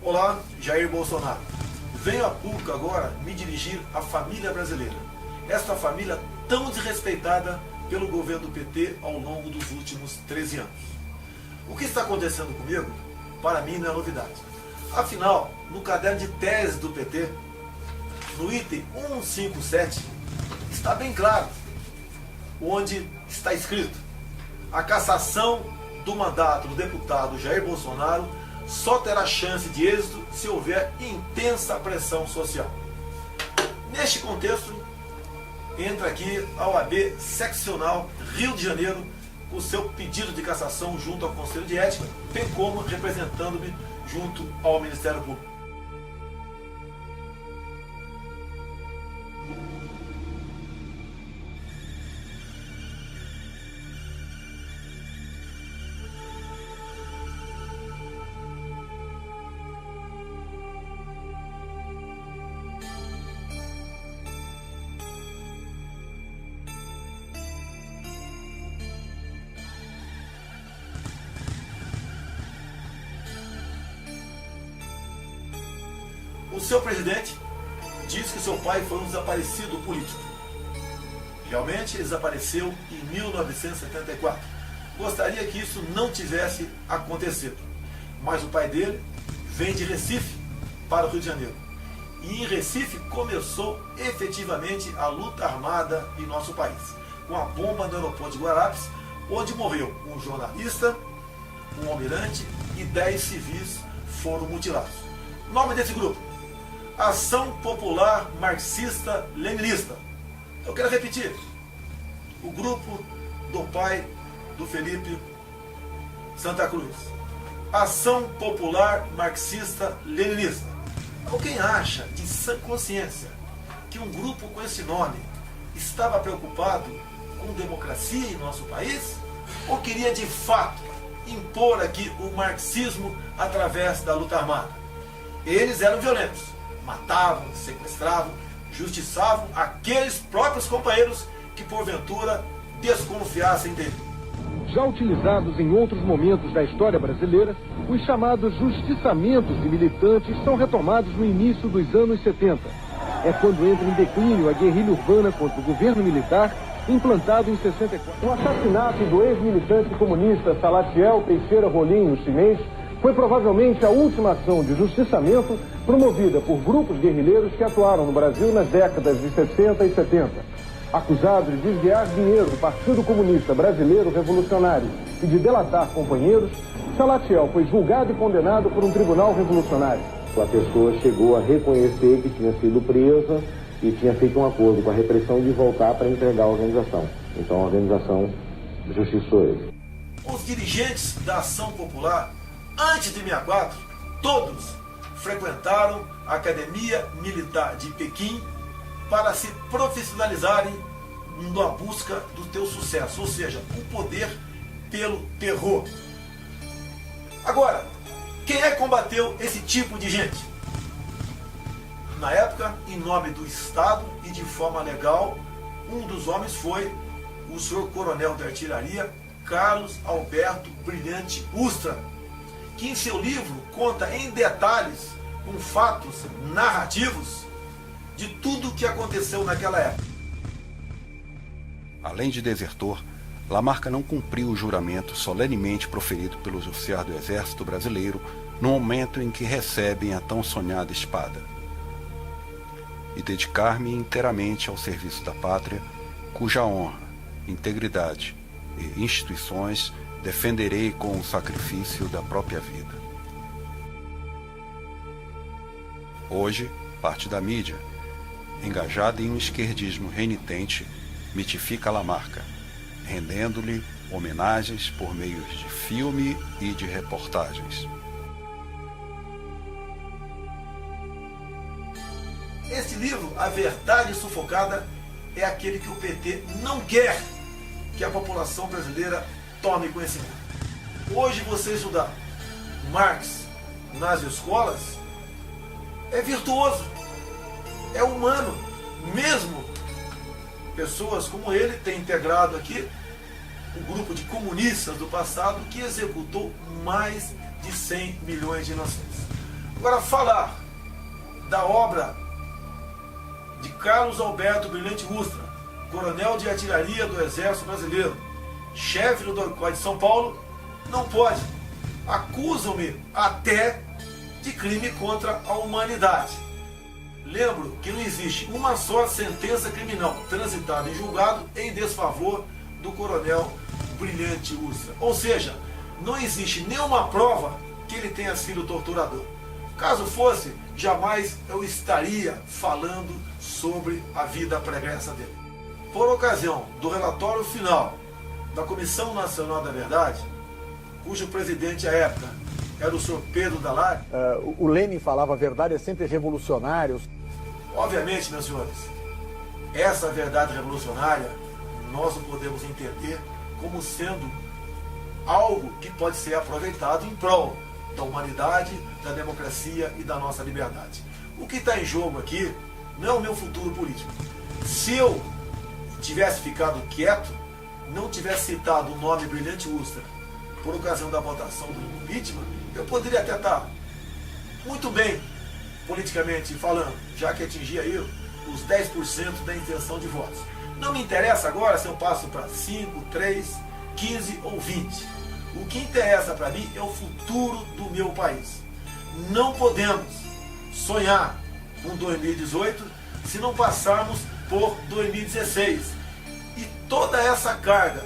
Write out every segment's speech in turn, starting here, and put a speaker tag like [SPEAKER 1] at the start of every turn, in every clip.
[SPEAKER 1] Olá, Jair Bolsonaro. Venho a público agora me dirigir à família brasileira. Esta família tão desrespeitada pelo governo do PT ao longo dos últimos 13 anos. O que está acontecendo comigo, para mim, não é novidade. Afinal, no caderno de tese do PT, no item 157, está bem claro, onde está escrito: a cassação do mandato do deputado Jair Bolsonaro só terá chance de êxito se houver intensa pressão social. Neste contexto, entra aqui a OAB Seccional Rio de Janeiro com seu pedido de cassação junto ao Conselho de Ética, bem como representando-me junto ao Ministério Público. O seu presidente diz que seu pai foi um desaparecido político. Realmente ele desapareceu em 1974. Gostaria que isso não tivesse acontecido. Mas o pai dele vem de Recife para o Rio de Janeiro. E em Recife começou efetivamente a luta armada em nosso país, com a bomba no aeroporto de Guararapes, onde morreu um jornalista, um almirante e 10 civis foram mutilados. O nome desse grupo: Ação Popular Marxista-Leninista. Eu quero repetir: o grupo do pai do Felipe Santa Cruz. Ação Popular Marxista-Leninista. Alguém acha de sã consciência que um grupo com esse nome estava preocupado com democracia em nosso país? Ou queria de fato impor aqui o marxismo através da luta armada? Eles eram violentos. Matavam, sequestravam, justiçavam aqueles próprios companheiros que porventura desconfiassem dele.
[SPEAKER 2] Já utilizados em outros momentos da história brasileira, os chamados justiçamentos de militantes são retomados no início dos anos 70. É quando entra em declínio a guerrilha urbana contra o governo militar, implantado em 64. O assassinato do ex-militante comunista Salatiel Teixeira Rolim, no chinês, foi provavelmente a última ação de justiçamento promovida por grupos guerrilheiros que atuaram no Brasil nas décadas de 60 e 70. Acusado de desviar dinheiro do Partido Comunista Brasileiro Revolucionário e de delatar companheiros, Salatiel foi julgado e condenado por um tribunal revolucionário.
[SPEAKER 3] A pessoa chegou a reconhecer que tinha sido presa e tinha feito um acordo com a repressão de voltar para entregar a organização. Então a organização justiçou ele.
[SPEAKER 1] Os dirigentes da Ação Popular, antes de 64, todos frequentaram a Academia Militar de Pequim para se profissionalizarem na busca do teu sucesso, ou seja, o poder pelo terror. Agora, quem é que combateu esse tipo de gente? Na época, em nome do Estado e de forma legal, um dos homens foi o senhor coronel de artilharia Carlos Alberto Brilhante Ustra, que em seu livro conta em detalhes, com fatos narrativos, de tudo o que aconteceu naquela época.
[SPEAKER 4] Além de desertor, Lamarca não cumpriu o juramento solenemente proferido pelos oficiais do Exército Brasileiro no momento em que recebem a tão sonhada espada. E dedicar-me inteiramente ao serviço da pátria, cuja honra, integridade e instituições defenderei com o sacrifício da própria vida. Hoje, parte da mídia, engajada em um esquerdismo renitente, mitifica Lamarca, rendendo-lhe homenagens por meios de filme e de reportagens.
[SPEAKER 1] Este livro, A Verdade Sufocada, é aquele que o PT não quer que a população brasileira tome conhecimento. Hoje você estudar Marx nas escolas é virtuoso, é humano. Mesmo pessoas como ele têm integrado aqui o grupo de comunistas do passado que executou mais de 100 milhões de inocentes. Agora, falar da obra de Carlos Alberto Brilhante Ustra, coronel de artilharia do Exército Brasileiro, chefe do DOI de São Paulo, não pode. Acusam-me até de crime contra a humanidade. Lembro que não existe uma só sentença criminal transitada em julgado em desfavor do coronel Brilhante Ustra. Ou seja, não existe nenhuma prova que ele tenha sido torturador. Caso fosse, jamais eu estaria falando sobre a vida pregressa dele. Por ocasião do relatório final da Comissão Nacional da Verdade, cujo presidente à época era o senhor Pedro Dall'Aria.
[SPEAKER 5] O Lenin falava: a verdade é sempre revolucionária.
[SPEAKER 1] Obviamente, meus senhores, essa verdade revolucionária nós não podemos entender como sendo algo que pode ser aproveitado em prol da humanidade, da democracia e da nossa liberdade. O que está em jogo aqui não é o meu futuro político. Se eu tivesse ficado quieto, não tivesse citado o nome Brilhante Ustra por ocasião da votação do impeachment, eu poderia até estar muito bem politicamente falando, já que atingia aí os 10% da intenção de votos. Não me interessa agora se eu passo para 5, 3, 15 ou 20. O que interessa para mim é o futuro do meu país. Não podemos sonhar com 2018 se não passarmos por 2016. E toda essa carga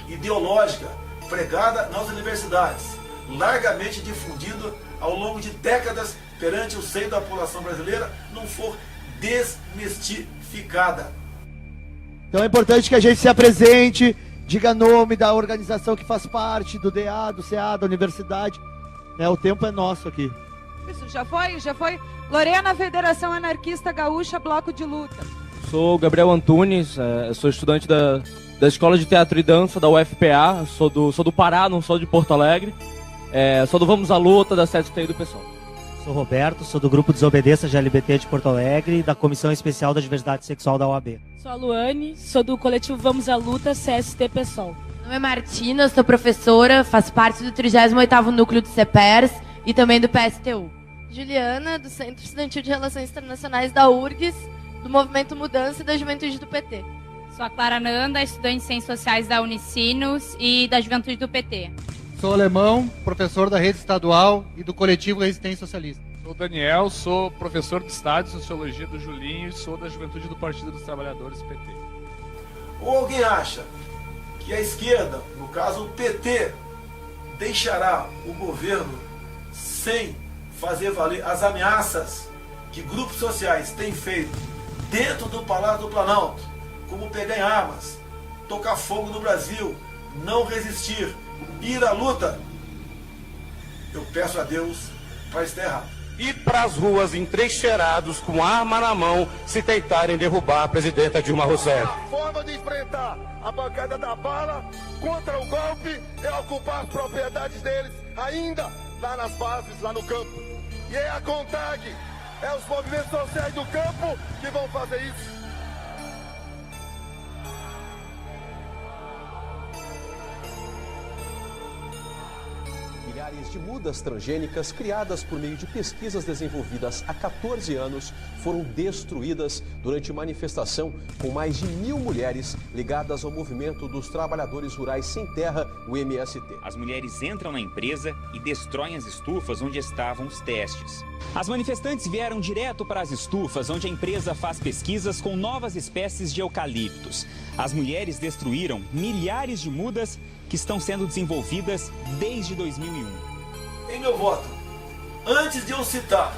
[SPEAKER 1] ideológica pregada nas universidades, largamente difundida ao longo de décadas perante o seio da população brasileira, não for desmistificada.
[SPEAKER 6] Então é importante que a gente se apresente, diga nome da organização que faz parte, do DA, do CA, da universidade. O tempo é nosso aqui.
[SPEAKER 7] Isso, já foi. Lorena, Federação Anarquista Gaúcha, Bloco de Luta.
[SPEAKER 8] Sou Gabriel Antunes, sou estudante da Escola de Teatro e Dança da UFPA, sou do Pará, não sou de Porto Alegre. Sou do Vamos à Luta, da CST e do PSOL.
[SPEAKER 9] Sou Roberto, sou do Grupo Desobediência LGBT de Porto Alegre e da Comissão Especial da Diversidade Sexual da OAB.
[SPEAKER 10] Sou a Luane, sou do coletivo Vamos à Luta, CST PSOL.
[SPEAKER 11] Meu nome é Martina, sou professora, faço parte do 38º Núcleo do CEPERS e também do PSTU.
[SPEAKER 12] Juliana, do Centro Estudantil de Relações Internacionais da URGS, do Movimento Mudança e da Juventude do PT.
[SPEAKER 13] Sou a Clara Nanda, estudante de Ciências Sociais da Unicinos e da Juventude do PT.
[SPEAKER 14] Sou alemão, professor da rede estadual e do coletivo Resistência Socialista.
[SPEAKER 15] Sou Daniel, sou professor de Estado e Sociologia do Julinho e sou da Juventude do Partido dos Trabalhadores, PT.
[SPEAKER 1] Ou alguém acha que a esquerda, no caso o PT, deixará o governo sem fazer valer as ameaças que grupos sociais têm feito dentro do Palácio do Planalto, como pegar em armas, tocar fogo no Brasil, não resistir, ir à luta? Eu peço a Deus para estar errado.
[SPEAKER 16] Ir para as ruas entrincheirados com arma na mão se tentarem derrubar a presidenta Dilma Rousseff.
[SPEAKER 17] A forma de enfrentar a bancada da bala contra o golpe é ocupar as propriedades deles, ainda lá nas bases, lá no campo. E é a CONTAG, é os movimentos sociais do campo que vão fazer isso.
[SPEAKER 18] Milhares de mudas transgênicas criadas por meio de pesquisas desenvolvidas há 14 anos foram destruídas durante manifestação com mais de 1.000 mulheres ligadas ao movimento dos trabalhadores rurais sem terra, o MST.
[SPEAKER 19] As mulheres entram na empresa e destroem as estufas onde estavam os testes. As manifestantes vieram direto para as estufas onde a empresa faz pesquisas com novas espécies de eucaliptos. As mulheres destruíram milhares de mudas que estão sendo desenvolvidas desde 2001.
[SPEAKER 1] Em meu voto, antes de eu citar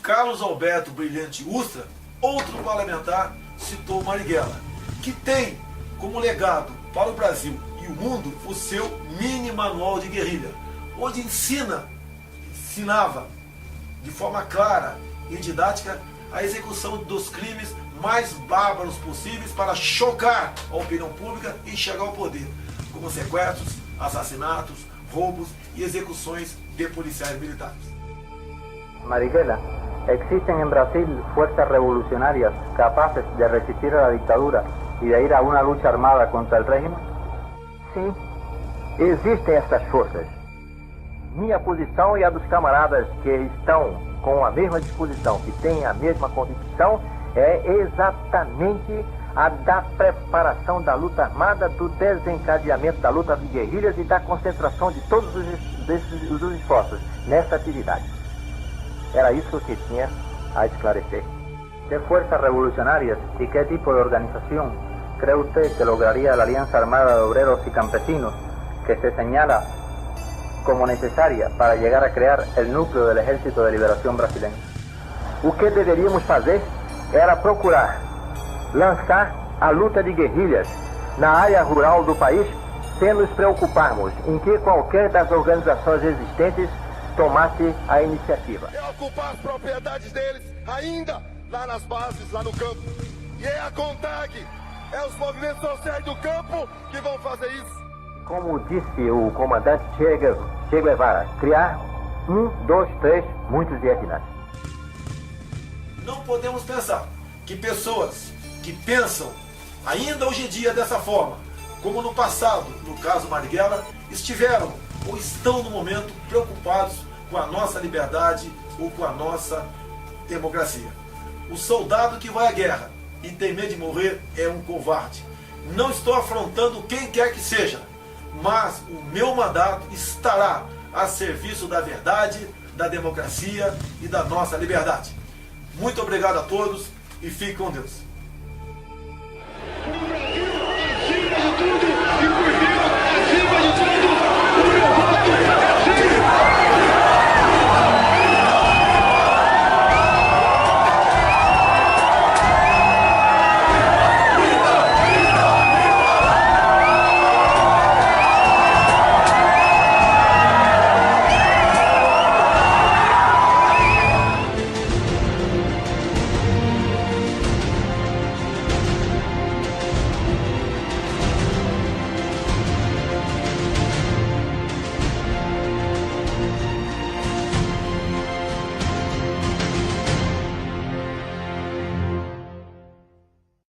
[SPEAKER 1] Carlos Alberto Brilhante Ustra, outro parlamentar citou Marighella, que tem como legado para o Brasil e o mundo o seu mini manual de guerrilha, onde ensinava de forma clara e didática a execução dos crimes mais bárbaros possíveis para chocar a opinião pública e chegar ao poder, como sequestros, assassinatos, roubos e execuções de policiais militares.
[SPEAKER 20] Marighella, ¿existen en Brasil fuerzas revolucionarias capaces de resistir a la dictadura y de ir a una lucha armada contra el régimen?
[SPEAKER 21] Sim, existem estas forças.
[SPEAKER 20] minha posição e a dos camaradas que estão com a mesma disposição, que têm a mesma convicção, é exatamente a da preparação da luta armada, do desencadeamento da luta de guerrilhas e da concentração de todos os esforços nessa atividade. Era isso que tinha a esclarecer. ¿Qué fuerzas revolucionarias y qué tipo de organización cree usted que lograría la Alianza Armada de Obreros y Campesinos que se señala como necesaria para llegar a crear el núcleo del Ejército de Liberación Brasileño? O que deveríamos fazer era procurar lançar a luta de guerrilhas na área rural do país sem nos preocuparmos em que qualquer das organizações existentes tomasse a iniciativa.
[SPEAKER 17] É ocupar as propriedades deles ainda lá nas bases, lá no campo. E é a CONTAG, é os movimentos sociais do campo que vão fazer isso.
[SPEAKER 20] Como disse o comandante Che Guevara, criar 1, 2, 3, muitos Vietnãs.
[SPEAKER 1] Não podemos pensar que pessoas que pensam ainda hoje em dia dessa forma, como no passado, no caso Marighella, estiveram ou estão no momento preocupados com a nossa liberdade ou com a nossa democracia. O soldado que vai à guerra e tem medo de morrer é um covarde. Não estou afrontando quem quer que seja, mas o meu mandato estará a serviço da verdade, da democracia e da nossa liberdade. Muito obrigado a todos e fique com Deus.
[SPEAKER 17] O Brasil, acima de tudo,